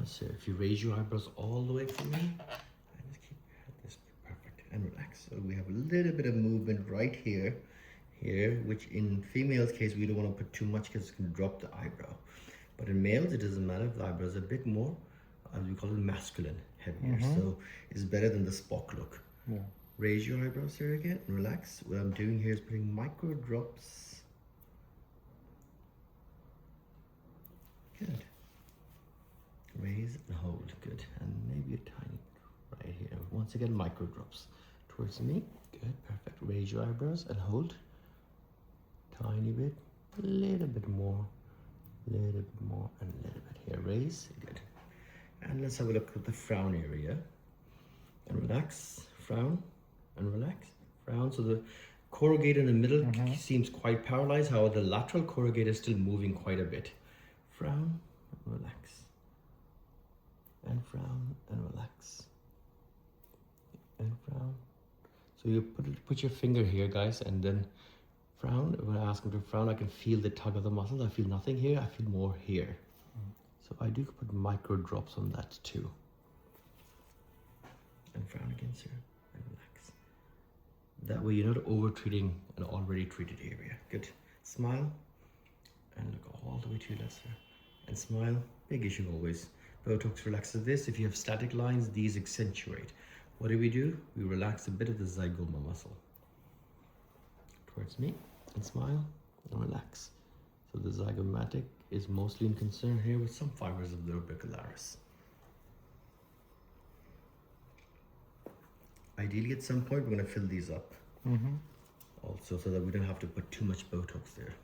So if you raise your eyebrows all the way for me, and just keep this perfect and relax. So we have a little bit of movement right here, which in females' case we don't want to put too much because it can drop the eyebrow. But in males, it doesn't matter if the eyebrows are a bit more, as we call it, masculine, heavier. So it's better than the Spock look. Yeah. Raise your eyebrows here again and relax. What I'm doing here is putting micro drops. Good. Raise and hold. Good. And maybe a tiny right here. Once again, micro drops towards me. Good. Perfect. Raise your eyebrows and hold. Tiny bit. A little bit more. Little bit more and a little bit here. Raise. Good. And let's have a look at the frown area. And relax. Frown. And relax. Frown. So the corrugator in the middle seems quite paralyzed. However, the lateral corrugator is still moving quite a bit. Frown. Relax. And frown. And relax. And frown. So you put your finger here, guys, and then frown. When I ask him to frown, I can feel the tug of the muscles. I feel nothing here. I feel more here. So I do put micro drops on that too. And frown again, sir. And relax. That way you're not over-treating an already treated area. Good. Smile. And look all the way to your left, sir. And smile. Big issue always. Botox relaxes this. If you have static lines, these accentuate. What do? We relax a bit of the zygoma muscle. Towards me. And smile. And relax. So the zygomatic is mostly in concern here with some fibers of the orbicularis. Ideally, at some point, we're going to fill these up also so that we don't have to put too much Botox there.